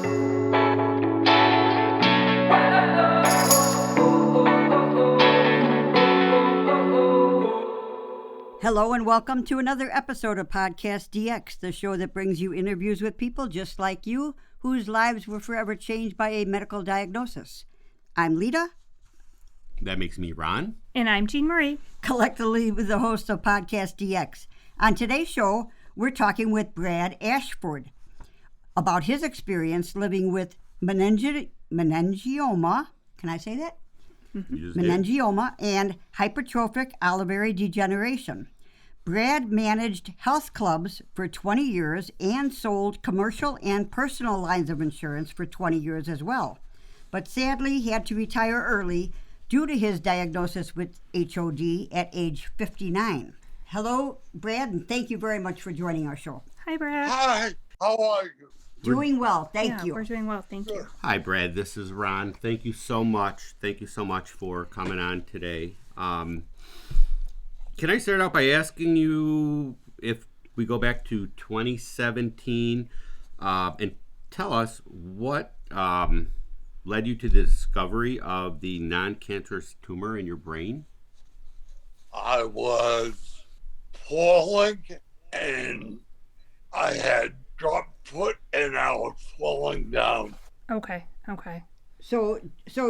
Hello and welcome to another episode of PodcastDX, the show that brings you interviews with people just like you whose lives were forever changed by a medical diagnosis. I'm Lita. That makes me Ron. And I'm Jean Marie. Collectively the host of PodcastDX. On today's show, we're talking with Brad Ashford about his experience living with meningioma. Can I say that? Mm-hmm. Meningioma and hypertrophic olivary degeneration. Brad managed health clubs for 20 years and sold commercial and personal lines of insurance for 20 years as well. But sadly, he had to retire early due to his diagnosis with H.O.D. at age 59. Hello, Brad, and thank you very much for joining our show. Hi, Brad. Hi, how are you? Doing well, thank you. We're doing well, thank you. Hi, Brad. This is Ron. Thank you so much. Thank you so much for coming on today. Can I start out by asking you if we go back to 2017 and tell us what led you to the discovery of the non-cancerous tumor in your brain? I was falling and I had dropped foot and I was falling down. Okay. So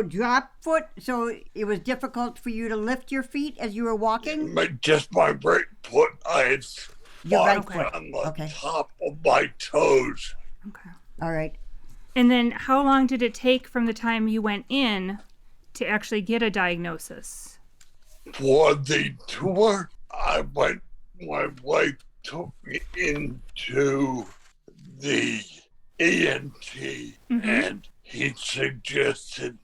drop foot, so it was difficult for you to lift your feet as you were walking? Just my right foot, I had Your right spot foot. on the Okay. top of my toes. Okay. All right. And then how long did it take from the time you went in to actually get a diagnosis? For the tour, my wife took me into the ENT and he suggested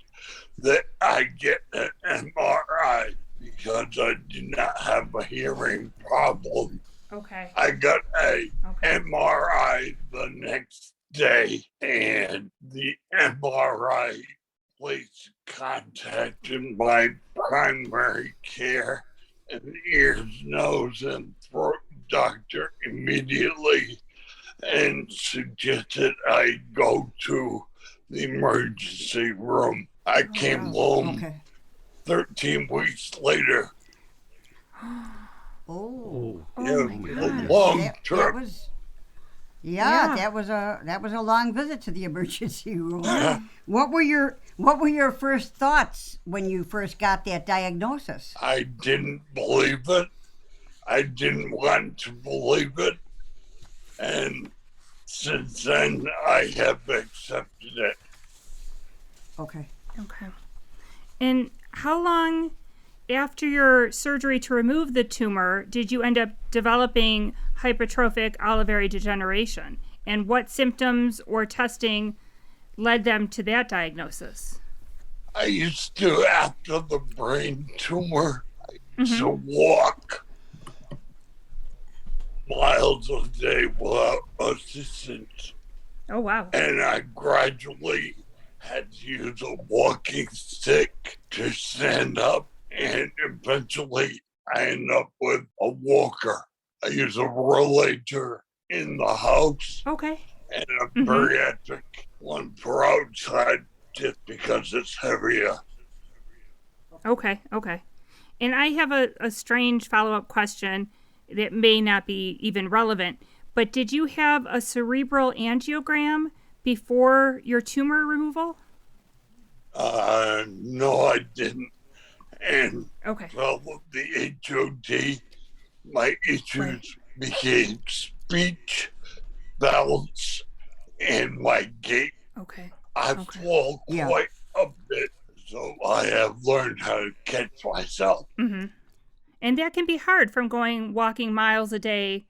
that I get an MRI because I did not have a hearing problem. Okay. I got a MRI the next day, and the MRI place contacted my primary care and ears, nose, and throat doctor immediately and suggested I go to the emergency room. I came home 13 weeks later. Oh. It my was God. a long That trip. was that was a long visit to the emergency room. What were your first thoughts when you first got that diagnosis? I didn't believe it. I didn't want to believe it. And since then, I have accepted it. Okay. And how long after your surgery to remove the tumor did you end up developing hypertrophic olivary degeneration? And what symptoms or testing led them to that diagnosis? I used to, after the brain tumor, I used to walk miles a day without assistance. Oh, wow. And I gradually had to use a walking stick to stand up, and eventually I ended up with a walker. I use a rollator in the house Okay. and a bariatric one for outside just because it's heavier. Okay. And I have a strange follow-up question that may not be even relevant, but did you have a cerebral angiogram before your tumor removal? No, I didn't. And Okay. well, with the H.O.D, my issues became speech, balance, and my gait. Okay. I fall quite a bit, so I have learned how to catch myself. And that can be hard from walking miles a day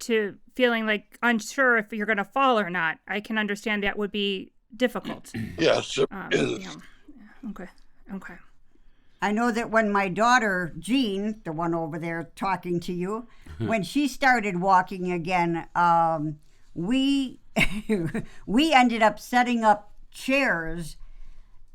to feeling like unsure if you're going to fall or not. I can understand that would be difficult. Yes, it is. Yeah. Okay. I know that when my daughter, Jean, the one over there talking to you, when she started walking again, we we ended up setting up chairs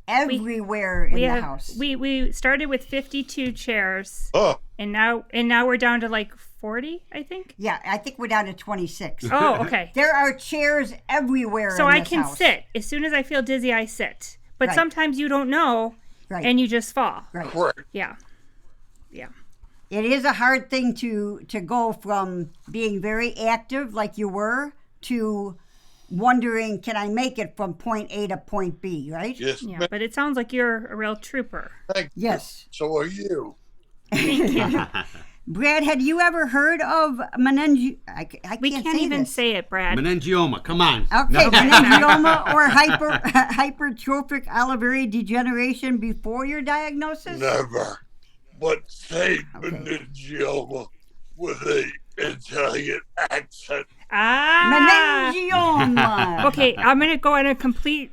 everywhere in the house. We started with 52 chairs, Oh, and now we're down to like 40, I think. Yeah, I think we're down to 26. Oh, okay. There are chairs everywhere So in I this can house. sit. As soon as I feel dizzy, I sit. But Right. sometimes you don't know, Right. and you just fall. Right. correct. Yeah. Yeah. It is a hard thing to go from being very active like you were to wondering, can I make it from point A to point B, right? Yes, Yeah. ma'am. But it sounds like you're a real trooper. Thank you. Yes. So are you. Brad, had you ever heard of I We can't can't say even this. say it, Brad. Meningioma, come on. Okay, meningioma or hypertrophic olivary degeneration before your diagnosis? Never. But say meningioma with a Italian accent. Ah. Meningioma. Okay, I'm going to go on a complete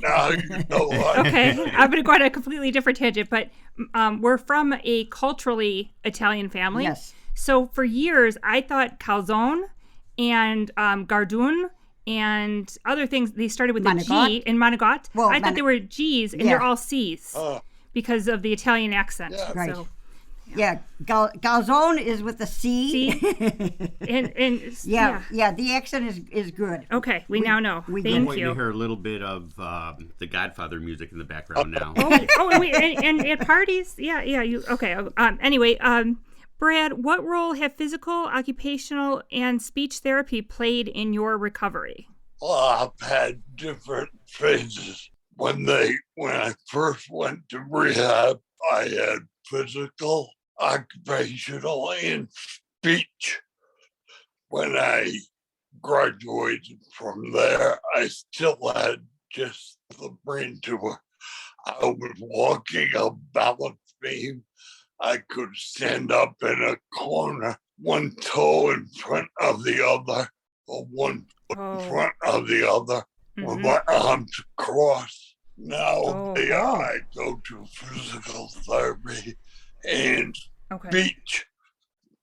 Now you know what. Okay, I'm going to go on a completely different tangent, but we're from a culturally Italian family. Yes. So for years, I thought calzone and gardone and other things, they started with a G Manigot. in Manigot. Well, I thought they were G's, and Yeah. they're all C's Oh, because of the Italian accent. Yeah. Right. So, Yeah, galzone is with a C. and yeah, the accent is good. Okay, we now know. we Thank Wait you. to hear a little bit of the Godfather music in the background now. And at parties, yeah, you okay? Anyway, Brad, what role have physical, occupational, and speech therapy played in your recovery? I've had different phases. When I first went to rehab, I had physical, occupational, and speech. When I graduated from there, I still had just the brain tumor. I was walking a balance beam. I could stand up in a corner, one toe in front of the other, or one foot in front of the other, with my arms crossed. Now I go to physical therapy and speech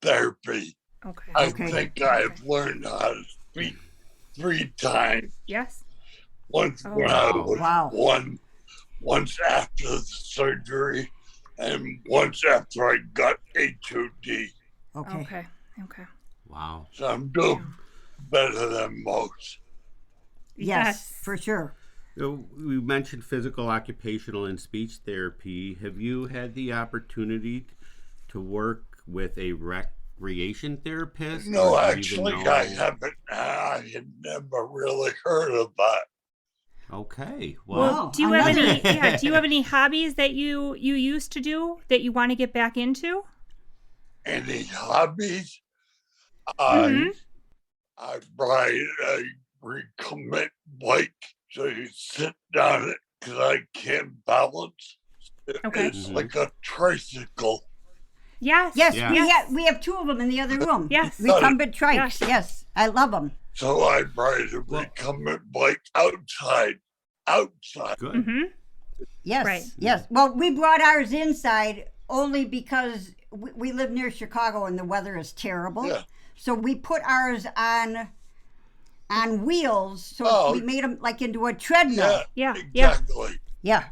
therapy. Okay. I think I've learned how to speak 3 times. Yes. Once when I was Wow. once after the surgery, and once after I got H.O.D. Okay. Okay. Wow. So I'm doing better than most. Yes, for sure. So we mentioned physical, occupational, and speech therapy. Have you had the opportunity to work with a recreation therapist? No, or do you even actually, know? I haven't. I had never really heard of that. Okay. Well, Well, do you have another- any? Yeah. Do you have any hobbies that you used to do that you want to get back into? Any hobbies? Mhm. I ride a recumbent bike, so you sit down it because I can't balance. Okay. It's like a tricycle. Yes. Yes, Yeah. we have 2 of them in the other room. Yes. Recumbent trikes. Yes. Yes, I love them. So I ride a recumbent bike outside. good. Mm-hmm. Yes, Right. yes. Well, we brought ours inside only because we live near Chicago and the weather is terrible. Yeah. So we put ours on wheels. So we made them like into a treadmill. Yeah. Exactly. Yeah.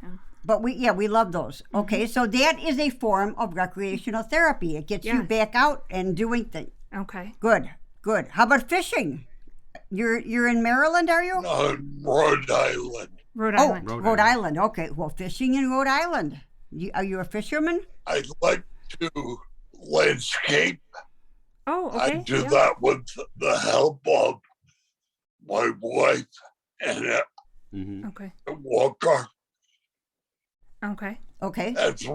But we love those. Okay, so that is a form of recreational therapy. It gets you Yes. back out and doing things. Okay. Good. How about fishing? You're in Maryland, are you? No, Rhode Island. Rhode Oh, Island. Rhode Island. Okay. Well, fishing in Rhode Island. Are you a fisherman? I like to landscape. Oh, okay. I do yeah. that with the help of my wife and a Mm-hmm. Okay. walker. Okay. Okay. That's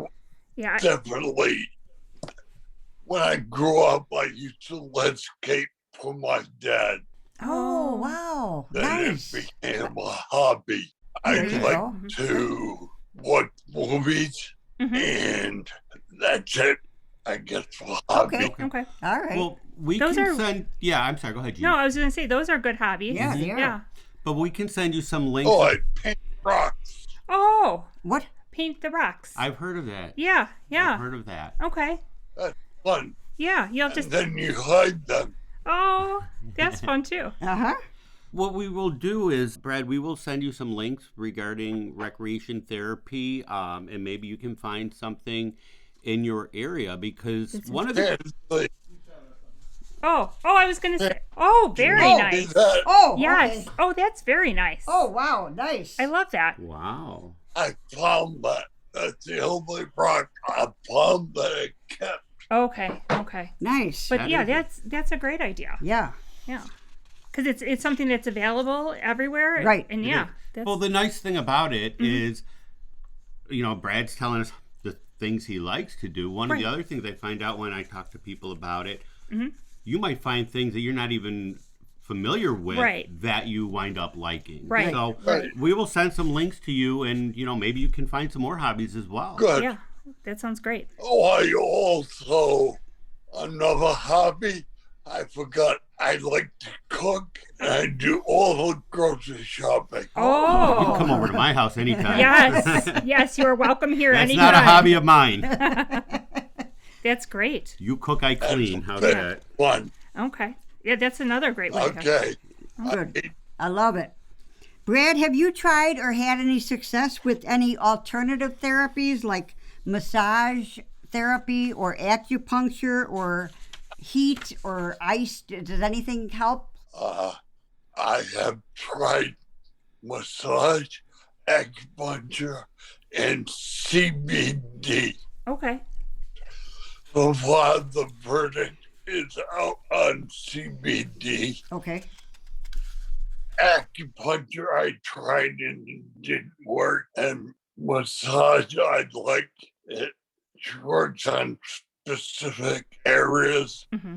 Yeah. definitely, when I grew up, I used to landscape for my dad. Oh, wow. Then Nice. it became a hobby. I There you like go. to watch movies, Mhm. and that's it, I guess, for hobby. Okay. Okay. All right. Well, we Those can are- send. Yeah, I'm sorry. Go ahead, Gene. No, I was going to say those are good hobbies. Yeah, they are. Yeah. But we can send you some links. Oh, I paint rocks. Oh, What? paint the rocks. I've heard of that. Yeah. I've Yeah. heard of that. Okay. That's fun. Yeah. You'll And just. then you hide them. Oh, that's fun too. Uh-huh. What we will do is, Brad, we will send you some links regarding recreation therapy, and maybe you can find something in your area, because one of the... I was going to say, very nice. Oh, Yes. okay. Oh, that's very nice. Oh, wow, nice. I love that. Wow. I found that. That's the only rock I found that I kept. Okay. Nice. But That yeah, is that's a great idea. Yeah. Yeah. Because it's something that's available everywhere. Right. And yeah. That's, Well, the nice thing about it is, Brad's telling us the things he likes to do. One of the other things I find out when I talk to people about it, you might find things that you're not even familiar with that you wind up liking. Right. So we will send some links to you, and, maybe you can find some more hobbies as well. Good. yeah. That sounds great. Oh, I also, another hobby, I forgot I like to cook, and I do all the grocery shopping. You Oh. can come over to my house anytime. Yes, you are welcome here That's anytime. not a hobby of mine. That's great. You cook, I clean. How's That's that? Fun. Okay. Yeah, that's another great way. Okay. Good. I love it. Brad, have you tried or had any success with any alternative therapies like massage therapy or acupuncture or heat or ice? Does anything help? I have tried massage, acupuncture, and CBD. Okay. So far, the verdict is out on CBD. Okay. Acupuncture, I tried and it didn't work. And massage, I like it. It works on specific areas. Mm-hmm.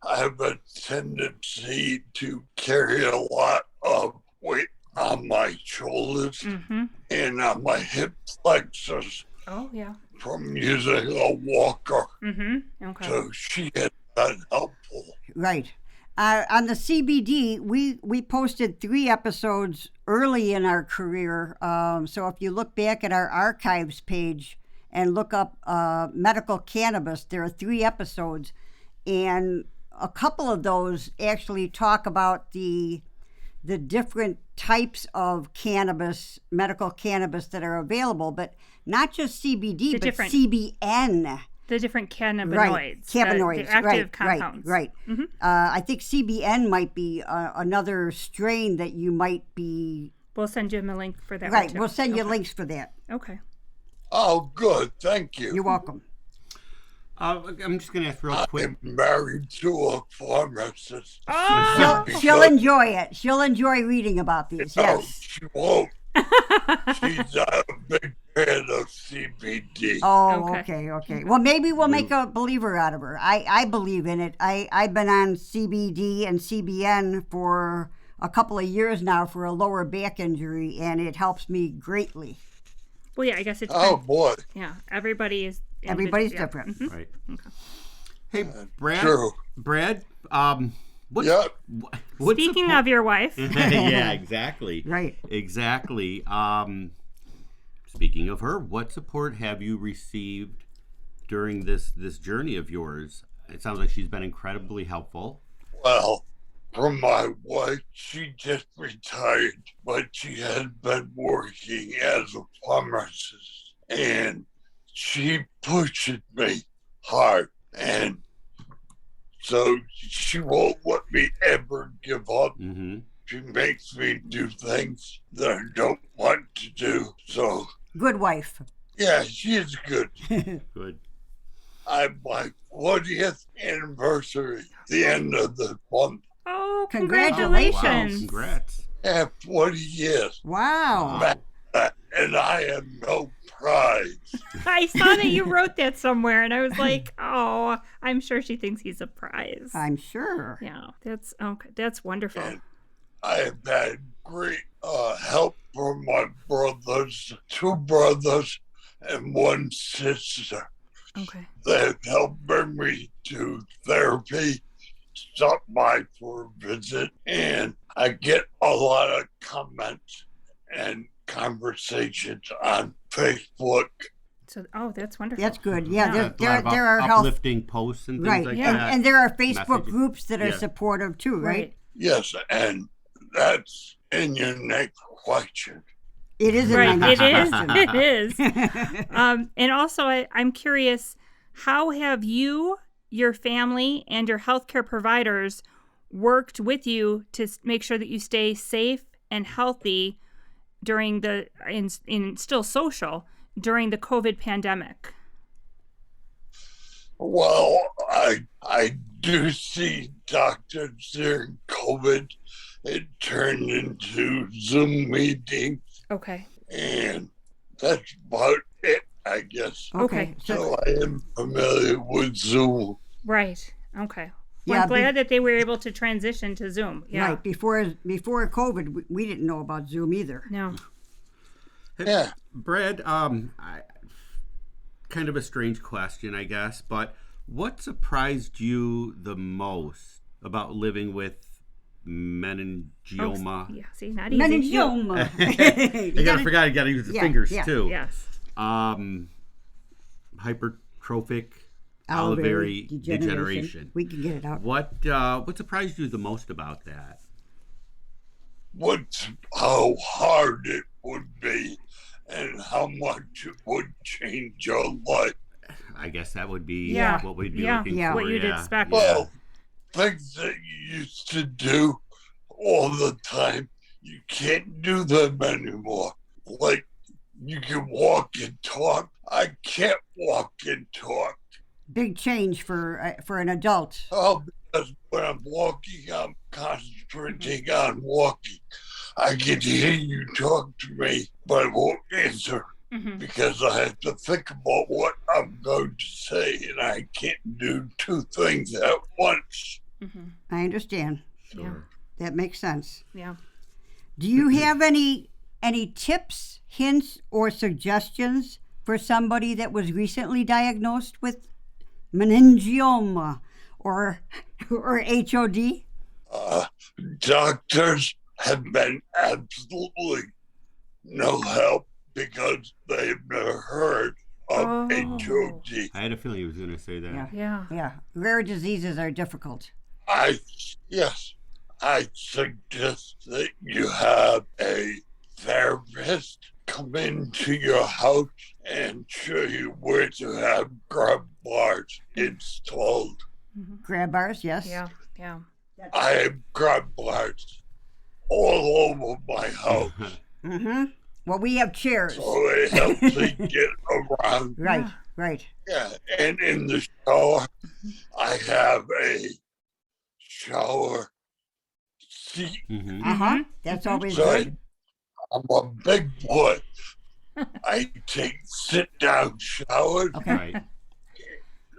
I have a tendency to carry a lot of weight on my shoulders Mm-hmm. and on my hip flexors Oh, yeah. from using a walker. Mm-hmm. Okay. So she has been helpful. Right. On the CBD, we posted 3 episodes early in our career. So if you look back at our archives page and look up medical cannabis, there are 3 episodes. And a couple of those actually talk about the different types of cannabis, medical cannabis that are available, but not just CBD, but different- CBN. The different cannabinoids. Right, cannabinoids, the active right, compounds. right. Mhm. I think CBN might be another strain that you might be. We'll send you a link for that. Right, one, too. we'll send you Okay. links for that. Okay. Oh, good. Thank you. You're welcome. I'm just going to ask real quick. I'm married to a pharmacist. Oh, She'll enjoy it. She'll enjoy reading about these. No, Yes. she won't. She's not a big fan of CBD. Oh, Okay. okay. Well, maybe we'll make a believer out of her. I believe in it. I've been on CBD and CBN for a couple of years now for a lower back injury, and it helps me greatly. well, yeah, I guess it's. Oh, boy. Yeah, everybody's Everybody's yeah. different. Mhm. Right. Hey, Brad. True. Brad, what's, Yeah. what's Speaking of your wife, yeah, exactly. Right. Exactly. Speaking of her, what support have you received during this journey of yours? It sounds like she's been incredibly helpful. Well, from my wife, she just retired, but she has been working as a pharmacist. And she pushes me hard. And so she won't let me ever give up. Mm-hmm. She makes me do things that I don't want to do. So, Good wife. yeah, she is good. Good. I'm my 40th anniversary, the end of the month. oh, Congratulations. Wow, congratulations! congrats. Yeah, 40 years. Wow. And I have no pride. I saw that you wrote that somewhere, and I was like, oh, I'm sure she thinks he's a prize. I'm sure. Yeah, that's okay. That's wonderful. And I have had great help from my brothers, 2 brothers and 1 sister. Okay. They've helped bring me to therapy, stop by for a visit, and I get a lot of comments and conversations on Facebook. So, that's wonderful. That's good. Yeah, Yeah. there are health. uplifting posts and things Right. like Yeah. that. And there are Facebook Messages. groups that are Yeah. supportive too, right? Yes, and that's in your next question. It is in Right, my it next is. question. It is. And also, I'm curious, how have you, your family, and your healthcare providers worked with you to make sure that you stay safe and healthy during and still social during the COVID pandemic? Well, I do see doctors during COVID. It turned into Zoom meetings, Okay. and that's about it, I guess. Okay. So I am familiar with Zoom. Right. Okay. Well, Yeah, I'm glad that they were able to transition to Zoom. Yeah. Right, before COVID, we didn't know about Zoom either. No. Yeah. Brad, kind of a strange question, I guess, but what surprised you the most about living with meningioma? Oh, yeah. See, not easy. Meningioma. I forgot you gotta use the fingers too. Yes. Hypertrophic Olivary Olivary Degeneration. We can get it out. What surprised you the most about that? How hard it would be and how much it would change your life. I guess that would be Yeah. what we'd be Yeah. looking Yeah. for. What you'd expect. Well, things that you used to do all the time, you can't do them anymore. Like, you can walk and talk. I can't walk and talk. Big change for an adult. Oh, because when I'm walking, I'm concentrating on walking. I can hear you talk to me, but I won't answer because I have to think about what I'm going to say, and I can't do two things at once. I understand. Sure. That makes sense. Yeah. Do you have any tips, hints, or suggestions for somebody that was recently diagnosed with meningioma or H.O.D? Doctors have been absolutely no help because they've never heard of H.O.D. I had a feeling he was going to say that. Yeah. Yeah. Rare diseases are difficult. I suggest that you have a therapist come into your house and show you where to have grab bars installed. Grab bars, yes. Yeah. Yeah. I have grab bars all over my house, Mm-hmm. Well, we have chairs. so it helps me get around. Right, right. Yeah, and in the shower, I have a shower seat. Uh-huh. That's always So good. I'm a big boy. I take sit-down showers. Okay. Right.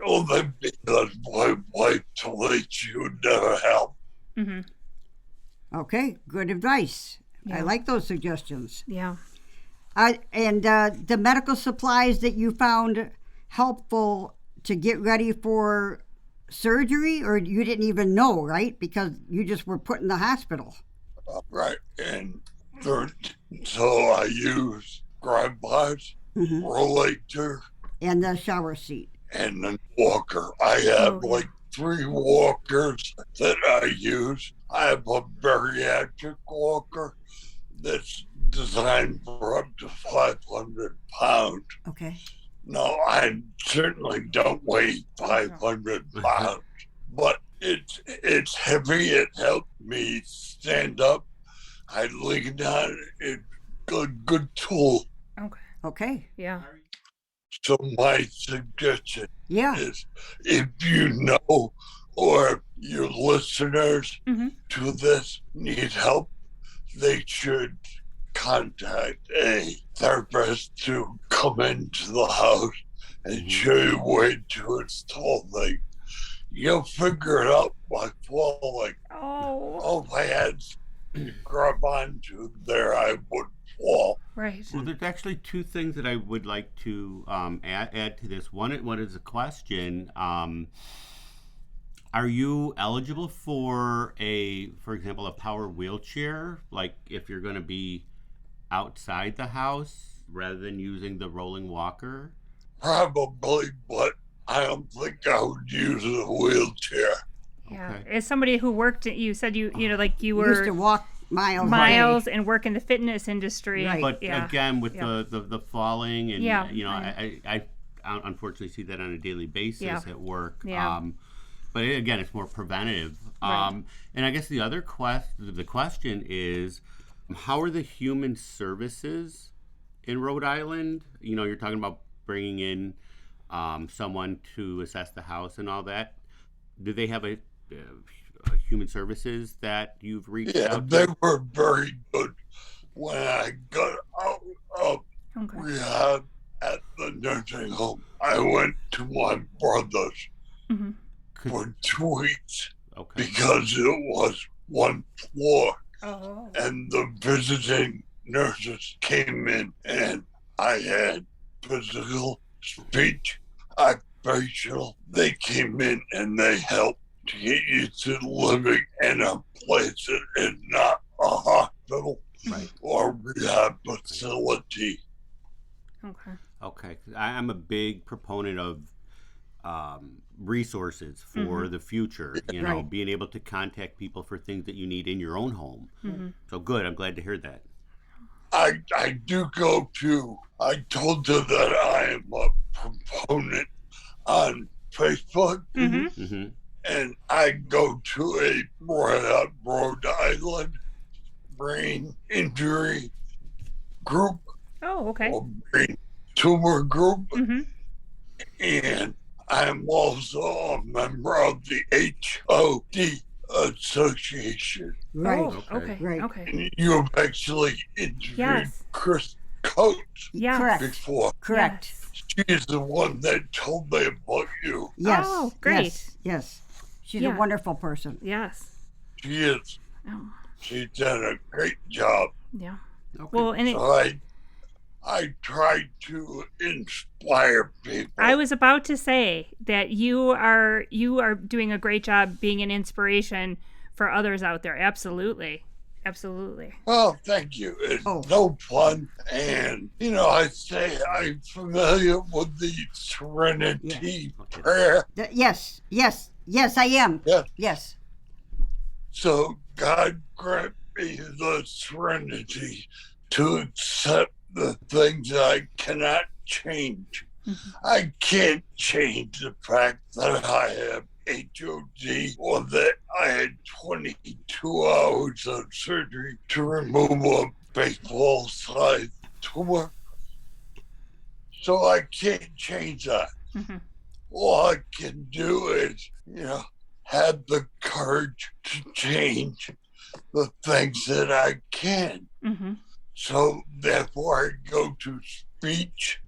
Only because my wife told me she would never help. Okay, good advice. I Yeah. like those suggestions. Yeah. And the medical supplies that you found helpful to get ready for surgery, or you didn't even know, right? Because you just were put in the hospital. Right, and so I use grab bars, rollator, And the shower seat. and a walker. I have like 3 walkers that I use. I have a bariatric walker that's designed for up to 500 pounds. Okay. No, I certainly don't weigh 500 pounds, but it's heavy. It helped me stand up. I leaned on it. It's a good tool. Okay. Yeah. So my suggestion Yeah. is, if you know or your listeners to this need help, they should contact a therapist to come into the house and show you where to install things. You'll figure it out by falling. Oh. If I had to grab onto there, I would fall. Right. Well, there's actually 2 things that I would like to add to this. One is a question. Are you eligible for for example, a power wheelchair? Like if you're going to be outside the house rather than using the rolling walker? Probably, but I don't think I would use a wheelchair. Yeah. Okay. As somebody who worked, you said you know, like you You used to were walk miles and work in the fitness industry. Right. But Yeah. again, with Yeah. the falling and Yeah. I unfortunately see that on a daily basis Yeah. at work. Yeah. But again, it's more preventative. Right. And I guess the other the question is, how are the human services in Rhode Island? You're talking about bringing in someone to assess the house and all that. Do they have a human services that you've reached out to? They were very good. When I got out of rehab at the nursing home, I went to my brother's for 2 weeks because it was one floor. And the visiting nurses came in, and I had physical, speech, occupational. They came in and they helped to get used to living in a place that is not a hospital or rehab facility. Okay. I'm a big proponent of resources for the future. Being able to contact people for things that you need in your own home. So good. I'm glad to hear that. I do go to, I told you that I am a proponent on Facebook, and I go to a Rhode Island brain injury group. Or brain tumor group. And I'm also a member of the H.O.D. Association. Right. Right. And you've actually interviewed Chris Coates before. Correct. She's the one that told me about you. Yes. Oh, great. Yes. She's a wonderful person. Yes. She is. She's done a great job. Yeah. Well, and so I try to inspire people. I was about to say that you are doing a great job being an inspiration for others out there. Absolutely. Well, thank you. It's no fun. And, I say I'm familiar with the Serenity prayer. Yes, I am. Yes. So God grant me the serenity to accept the things I cannot change. I can't change the fact that I have H.O.D. or that I had 22 hours of surgery to remove a baseball-sized tumor. So I can't change that. All I can do is, have the courage to change the things that I can. So therefore I go to speech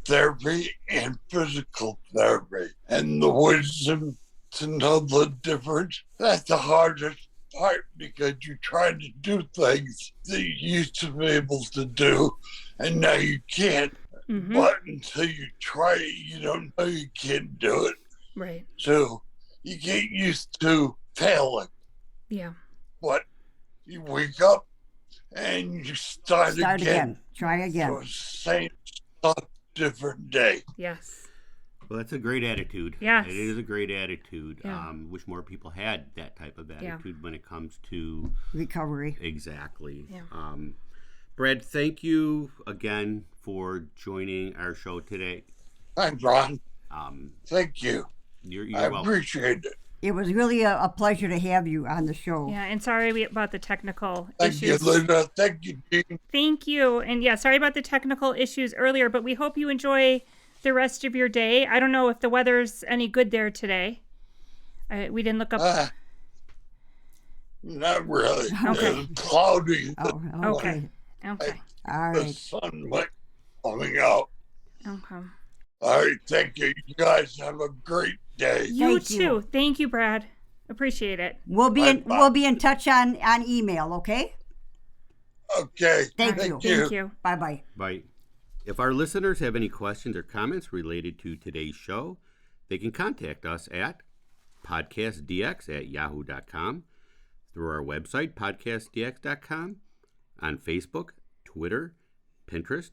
therapy and physical therapy. And the wisdom to know the difference, that's the hardest part, because you try to do things that you used to be able to do and now you can't. But until you try it, you don't know you can't do it. Right. So you get used to failing. Yeah. But you wake up and you start again. Try again. So same stuff, different day. Yes. Well, that's a great attitude. Yes. It is a great attitude. Yeah. Wish more people had that type of attitude when it comes to recovery. Exactly. Yeah. Brad, thank you again for joining our show today. Thanks, Ron. Thank you. You're I welcome. appreciate it. It was really a pleasure to have you on the show. Yeah, and sorry about the technical Thank issues. you, Linda. Thank you, Dean. Thank you. And sorry about the technical issues earlier, but we hope you enjoy the rest of your day. I don't know if the weather's any good there today. We didn't look up. Not really. Okay. It's cloudy. Okay. All The right. sun might coming out. Okay. All right. Thank you. You guys have a great day. You Thank too. you. Thank you, Brad. Appreciate it. We'll be in touch on email, okay? Okay. Thank you. Thank you. Bye-bye. Bye. If our listeners have any questions or comments related to today's show, they can contact us at PodcastDX@yahoo.com, through our website, PodcastDX.com, on Facebook, Twitter, Pinterest,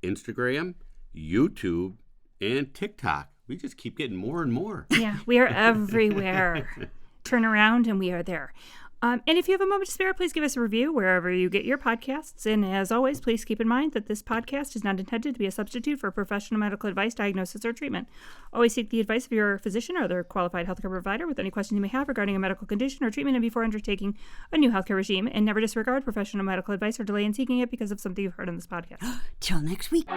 Instagram, YouTube, and TikTok. We just keep getting more and more. Yeah, we are everywhere. Turn around and we are there. And if you have a moment to spare, please give us a review wherever you get your podcasts. And as always, please keep in mind that this podcast is not intended to be a substitute for professional medical advice, diagnosis, or treatment. Always seek the advice of your physician or other qualified healthcare provider with any questions you may have regarding a medical condition or treatment and before undertaking a new healthcare regime. And never disregard professional medical advice or delay in seeking it because of something you've heard on this podcast. Till next week.